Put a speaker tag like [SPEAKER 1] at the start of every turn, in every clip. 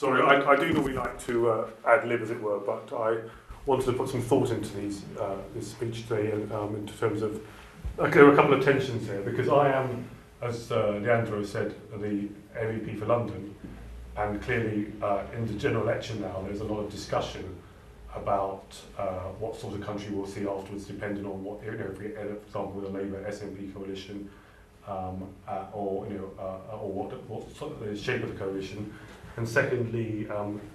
[SPEAKER 1] Sorry, I do normally like to ad lib, as it were, but I wanted to put some thought into this speech today in terms of, there are a couple of tensions here, because I am, as Leandro said, the MEP for London, and clearly in the general election now there's a lot of discussion about what sort of country we'll see afterwards, depending on what, if we end up, for example, with a Labour SNP coalition, or what sort of the shape of the coalition. And secondly,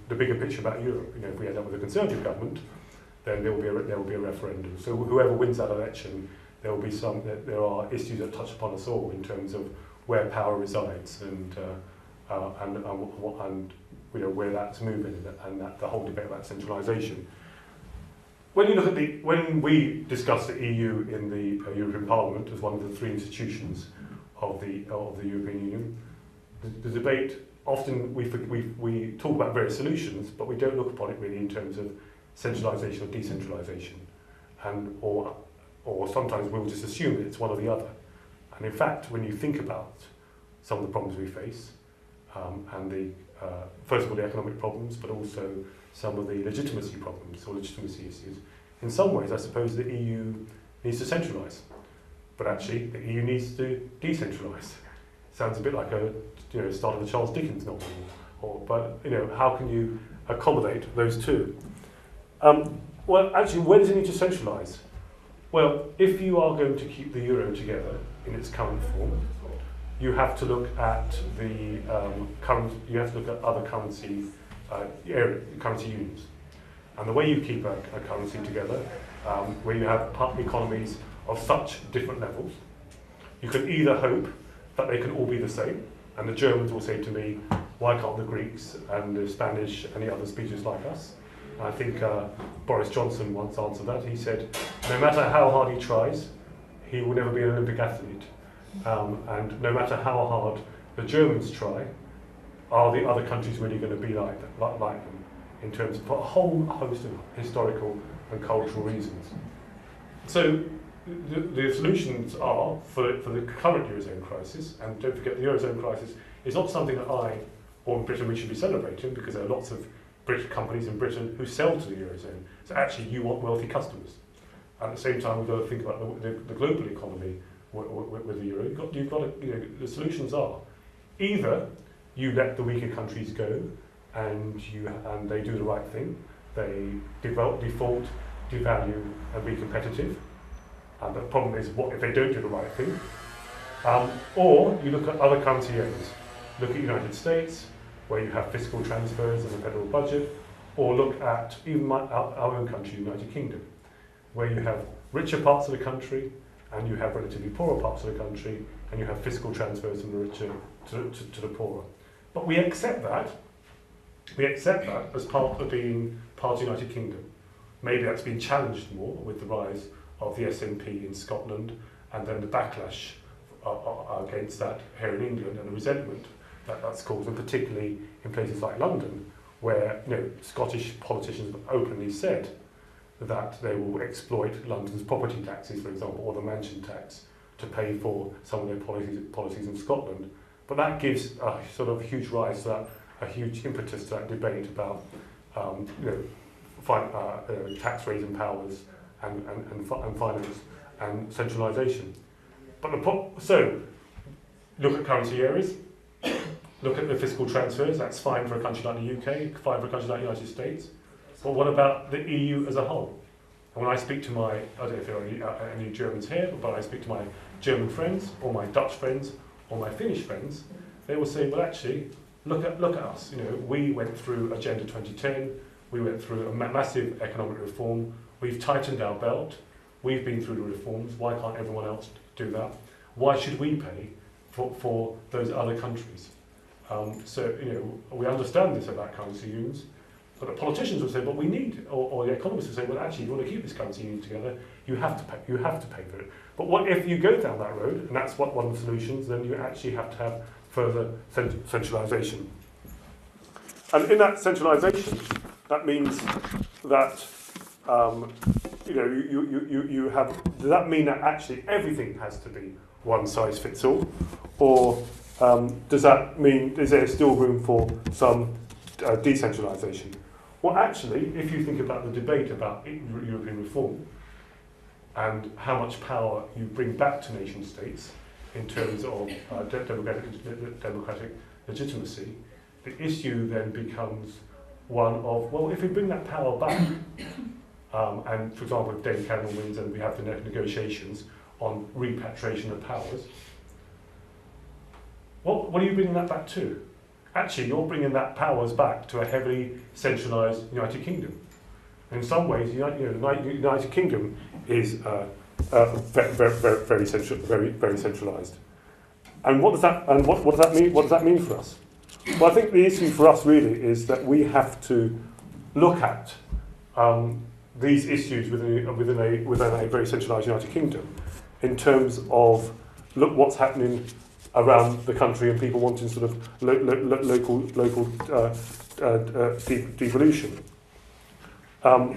[SPEAKER 1] the bigger picture about Europe. If we end up with a Conservative government, then there will be a referendum. So whoever wins that election, there are issues that touch upon us all in terms of where power resides and where that's moving, and the whole debate about centralisation. When we discuss the EU in the European Parliament as one of the three institutions of the European Union, the debate. Often we talk about various solutions, but we don't look upon it really in terms of centralisation or decentralisation, or sometimes we'll just assume that it's one or the other. And in fact, when you think about some of the problems we face, and first of all the economic problems, but also some of the legitimacy problems or legitimacy issues, in some ways I suppose the EU needs to centralise, but actually the EU needs to decentralise. Sounds a bit like a start of the Charles Dickens novel, but how can you accommodate those two? Well, actually, where does it need to centralise? Well, if you are going to keep the euro together in its current form, you have to look at the You have to look at other currency unions, and the way you keep a currency together, where you have economies of such different levels, you can either hope that they can all be the same. And the Germans will say to me, why can't the Greeks and the Spanish and the other speakers like us? And I think Boris Johnson once answered that. He said, no matter how hard he tries, he will never be an Olympic athlete. And no matter how hard the Germans try, are the other countries really going to be like them in terms of a whole host of historical and cultural reasons? So the solutions are for the current Eurozone crisis, and don't forget the Eurozone crisis is not something that I or in Britain we should be celebrating, because there are lots of British companies in Britain who sell to the Eurozone. So actually you want wealthy customers. At the same time, we've got to think about the global economy with the Euro. The solutions are either you let the weaker countries go and they do the right thing, they default, devalue and be competitive. And the problem is, what if they don't do the right thing? Or you look at other currency areas. Look at the United States, where you have fiscal transfers and a federal budget, or look at even our own country, United Kingdom, where you have richer parts of the country and you have relatively poorer parts of the country, and you have fiscal transfers from the richer to the poorer. But we accept that. We accept that as part of being part of the United Kingdom. Maybe that's been challenged more with the rise of the SNP in Scotland, and then the backlash against that here in England, and the resentment that's caused, and particularly in places like London, where Scottish politicians have openly said that they will exploit London's property taxes, for example, or the mansion tax, to pay for some of their policies in Scotland. But that gives a sort of huge rise to that, a huge impetus to that debate about tax raising powers and finance and centralisation. So look at currency areas, look at the fiscal transfers. That's fine for a country like the UK, fine for a country like the United States. But what about the EU as a whole? And when I speak to I don't know if there are any Germans here, but I speak to my German friends or my Dutch friends or my Finnish friends, they will say, well, actually, look at us. We went through Agenda 2010. We went through a massive economic reform. We've tightened our belt. We've been through the reforms. Why can't everyone else do that? Why should we pay for those other countries? We understand this about currency unions, but the politicians will say, but we need, or the economists will say, well, actually, if you want to keep this currency union together, you have to pay for it. But what if you go down that road, and that's one of the solutions, then you actually have to have further centralisation. And in that centralisation, that means that you have. Does that mean that actually everything has to be one size fits all, or does that mean is there still room for some decentralisation. Well, actually, if you think about the debate about European reform and how much power you bring back to nation states in terms of democratic legitimacy, the issue then becomes one of, well, if we bring that power back, and for example, if David Cameron wins and we have the negotiations on repatriation of powers, what are you bringing that back to? Actually, you're bringing that powers back to a heavily centralised United Kingdom. In some ways, the United Kingdom is very centralised. And what does that mean? What does that mean for us? Well, I think the issue for us really is that we have to look at these issues within a very centralised United Kingdom in terms of look what's happening around the country and people wanting sort of local devolution. How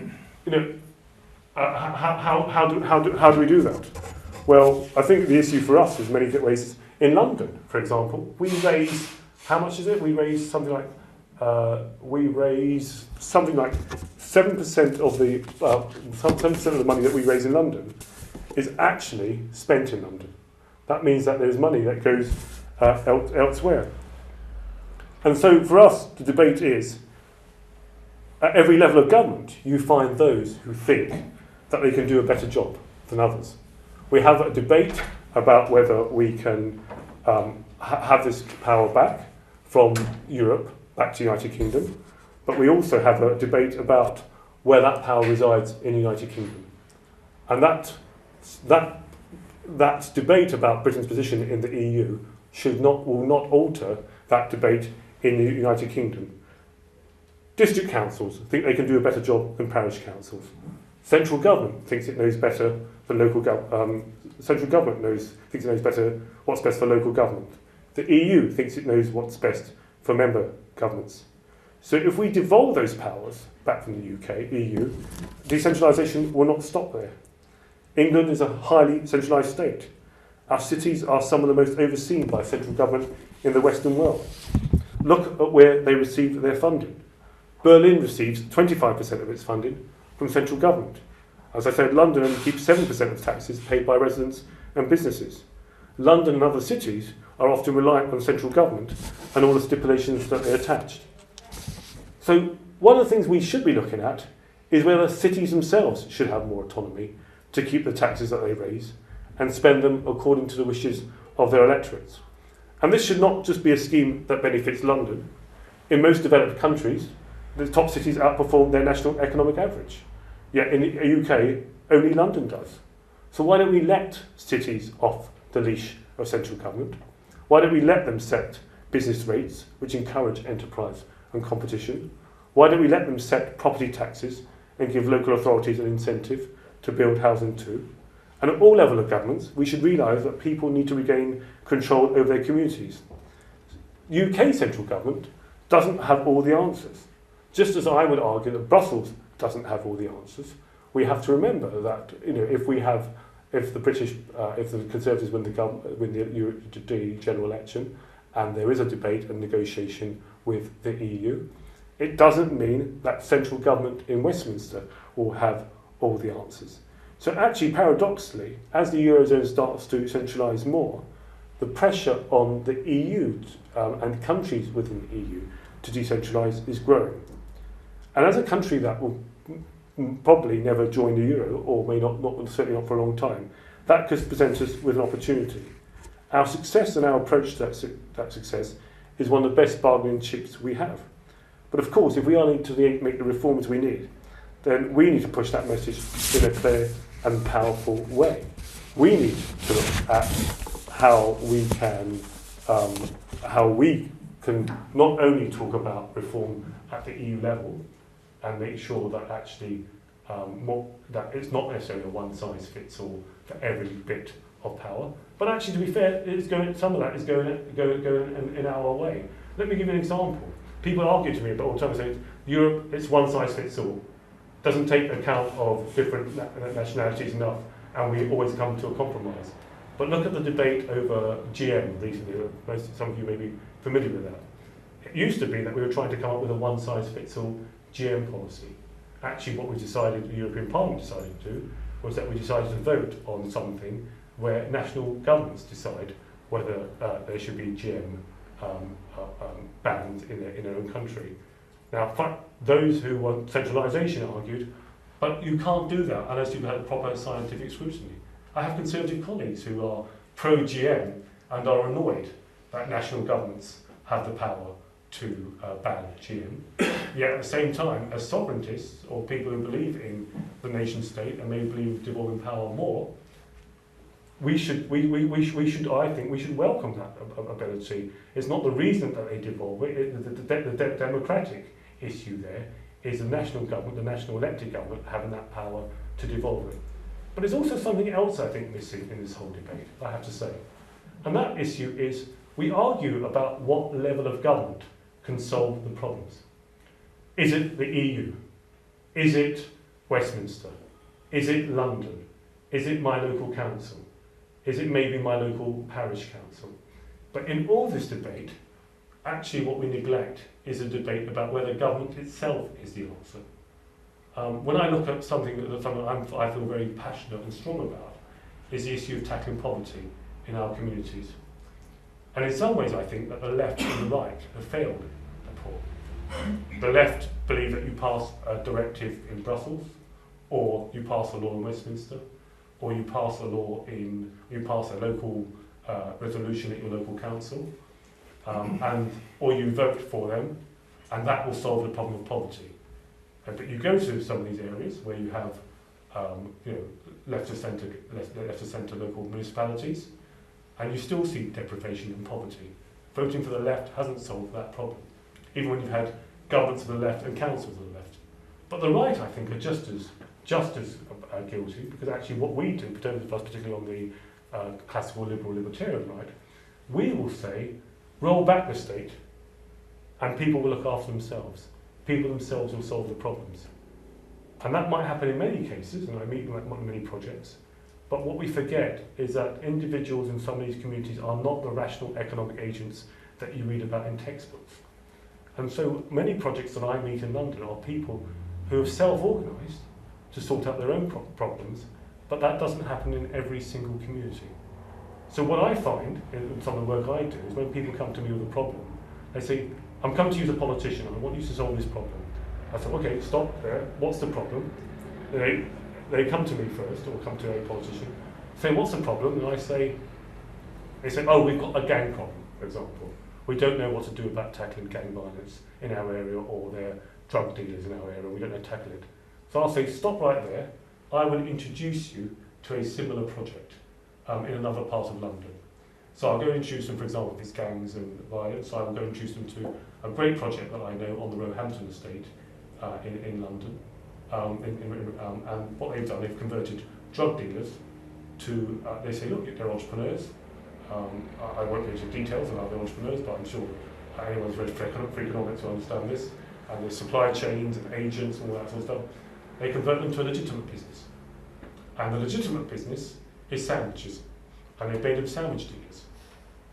[SPEAKER 1] do we do that? Well, I think the issue for us is many ways. In London, for example, we raise, how much is it? We raise something like 7% of the 7% of the money that we raise in London is actually spent in London. That means that there's money that goes elsewhere. And so for us, the debate is, at every level of government, you find those who think that they can do a better job than others. We have a debate about whether we can have this power back from Europe, back to the United Kingdom, but we also have a debate about where that power resides in the United Kingdom. And that debate about Britain's position in the EU will not alter that debate in the United Kingdom. District councils think they can do a better job than parish councils. Central government thinks it knows better than local government. Central government thinks it knows better what's best for local government. The EU thinks it knows what's best for member governments. So if we devolve those powers back from the EU, decentralisation will not stop there. England is a highly centralised state. Our cities are some of the most overseen by central government in the Western world. Look at where they receive their funding. Berlin receives 25% of its funding from central government. As I said, London only keeps 7% of taxes paid by residents and businesses. London and other cities are often reliant on central government and all the stipulations that they attached. So one of the things we should be looking at is whether cities themselves should have more autonomy to keep the taxes that they raise and spend them according to the wishes of their electorates. And this should not just be a scheme that benefits London. In most developed countries, the top cities outperform their national economic average. Yet in the UK, only London does. So why don't we let cities off the leash of central government? Why don't we let them set business rates which encourage enterprise and competition? Why don't we let them set property taxes and give local authorities an incentive to build housing too? And at all levels of governments, we should realise that people need to regain control over their communities. UK central government doesn't have all the answers. Just as I would argue that Brussels doesn't have all the answers, we have to remember that if the Conservatives win the general election, and there is a debate and negotiation with the EU, it doesn't mean that central government in Westminster will have all the answers. So actually, paradoxically, as the Eurozone starts to centralise more, the pressure on the EU and countries within the EU to decentralise is growing. And as a country that will probably never join the euro, or may not certainly not for a long time, that could present us with an opportunity. Our success and our approach to that success is one of the best bargaining chips we have. But of course, if we are need to make the reforms we need, then we need to push that message in a clear and powerful way. We need to look at how we can not only talk about reform at the EU level and make sure that actually that it's not necessarily a one-size-fits-all for every bit of power, but actually, to be fair, some of that is going in our way. Let me give you an example. People argue to me about all the time saying Europe, it's one-size-fits-all. Doesn't take account of different nationalities enough, and we always come to a compromise. But look at the debate over GM recently. Some of you may be familiar with that. It used to be that we were trying to come up with a one-size-fits-all GM policy. Actually, what we decided, the European Parliament decided to do, was that we decided to vote on something where national governments decide whether there should be GM banned in their own country. Now, those who want centralisation argued, but you can't do that unless you've had proper scientific scrutiny. I have Conservative colleagues who are pro-GM and are annoyed that national governments have the power to ban GM. Yet at the same time, as sovereigntists or people who believe in the nation state and maybe believe devolving power more, we should, I think, we should welcome that ability. It's not the reason that they devolve it. The democratic issue there is the national government, the national elected government, having that power to devolve it. But there's also something else I think missing in this whole debate, I have to say. And that issue is we argue about what level of government can solve the problems. Is it the EU? Is it Westminster? Is it London? Is it my local council? Is it maybe my local parish council? But in all this debate, actually what we neglect is a debate about whether government itself is the answer. When I look at something that I feel very passionate and strong about, is the issue of tackling poverty in our communities. And in some ways I think that the left and the right have failed the poor. The left believe that you pass a directive in Brussels, or you pass a law in Westminster, or you pass a local resolution at your local council, or you vote for them, and that will solve the problem of poverty. But you go to some of these areas where you have left of centre local municipalities, and you still see deprivation and poverty. Voting for the left hasn't solved that problem, even when you've had governments of the left and councils of the left. But the right, I think, are just as guilty, because actually what we do, particularly on the classical liberal libertarian right, we will say, roll back the state, and people will look after themselves. People themselves will solve the problems. And that might happen in many cases, and I meet in many projects, but what we forget is that individuals in some of these communities are not the rational economic agents that you read about in textbooks. And so many projects that I meet in London are people who have self-organised to sort out their own problems, but that doesn't happen in every single community. So what I find in some of the work I do is when people come to me with a problem, they say, I'm coming to you as a politician and I want you to solve this problem. I say, okay, stop there, what's the problem? They come to me first, or come to a politician, say, what's the problem? And they say, oh, we've got a gang problem, for example. We don't know what to do about tackling gang violence in our area, or their drug dealers in our area, we don't know how to tackle it. So I'll say, stop right there, I will introduce you to a similar project in another part of London. So I'll go introduce them, for example, if it's gangs and violence, I will go introduce them to a great project that I know on the Roehampton estate in London. And what they've done, they've converted drug dealers to, they say, look, they're entrepreneurs. I won't go into details about the entrepreneurs, but I'm sure anyone's read for economics will understand this. And there's supply chains and agents and all that sort of stuff. They convert them to a legitimate business. And the legitimate business is sandwiches. And they've made them sandwich dealers.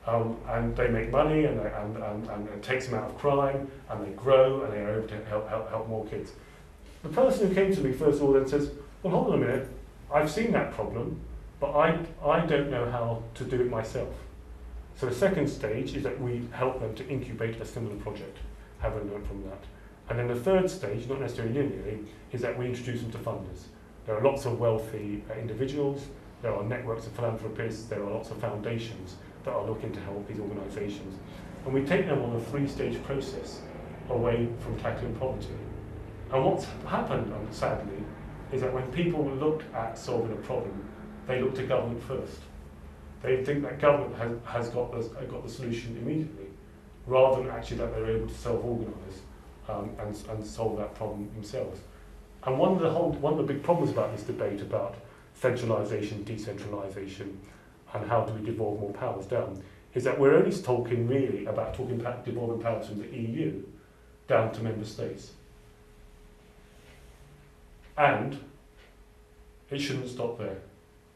[SPEAKER 1] And they make money, and it takes them out of crime, and they grow, and they are able to help more kids. The person who came to me first of all then says, well, hold on a minute, I've seen that problem, but I don't know how to do it myself. So the second stage is that we help them to incubate a similar project, having learned from that. And then the third stage, not necessarily linearly, is that we introduce them to funders. There are lots of wealthy individuals, there are networks of philanthropists, there are lots of foundations that are looking to help these organisations. And we take them on a three-stage process away from tackling poverty. And what's happened, sadly, is that when people looked at solving a problem, they look to government first. They think that government has got the solution immediately, rather than actually that they're able to self-organise and solve that problem themselves. And one of the big problems about this debate about centralisation, decentralisation, and how do we devolve more powers down, is that we're only talking about devolving powers from the EU down to member states. And it shouldn't stop there.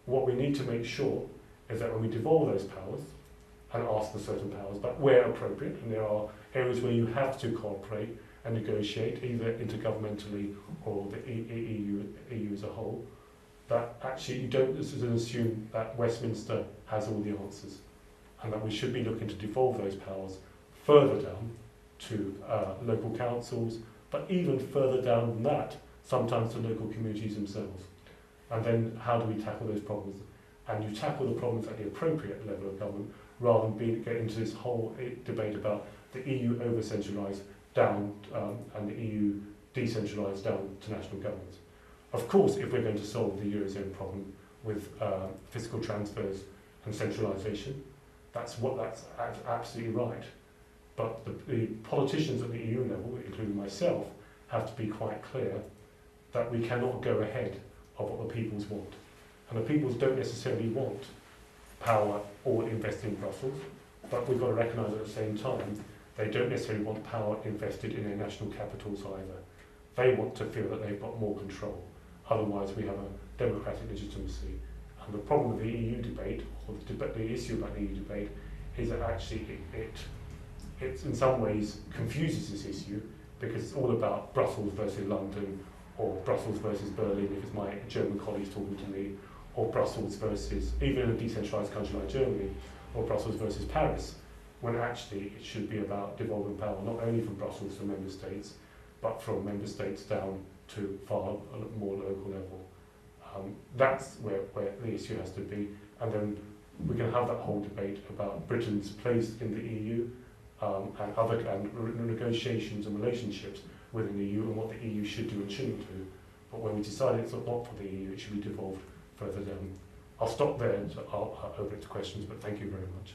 [SPEAKER 1] What we need to make sure is that when we devolve those powers, and ask for certain powers, but where appropriate, and there are areas where you have to cooperate and negotiate, either intergovernmentally or the EU as a whole, that actually you don't assume that Westminster has all the answers, and that we should be looking to devolve those powers further down to local councils, but even further down than that, sometimes to local communities themselves. And then how do we tackle those problems? And you tackle the problems at the appropriate level of government, rather than get into this whole debate about the EU over-centralised down and the EU decentralised down to national governments. Of course, if we're going to solve the Eurozone problem with fiscal transfers and centralisation, that's absolutely right. But the politicians at the EU level, including myself, have to be quite clear that we cannot go ahead of what the peoples want. And the peoples don't necessarily want power or invest in Brussels, but we've got to recognise at the same time they don't necessarily want power invested in their national capitals either. They want to feel that they've got more control. Otherwise we have a democratic legitimacy. And the problem with the EU debate, or the issue about the EU debate, is that actually it in some ways confuses this issue, because it's all about Brussels versus London, or Brussels versus Berlin if it's my German colleagues talking to me, or Brussels versus, even in a decentralised country like Germany, or Brussels versus Paris, when actually it should be about devolving power not only from Brussels to member states, but from member states down to far more local level. That's where the issue has to be, and then we can have that whole debate about Britain's place in the EU and negotiations and relationships within the EU and what the EU should do and shouldn't do. But when we decide it's not for the EU, it should be devolved further down. I'll stop there and I'll open it to questions, but thank you very much.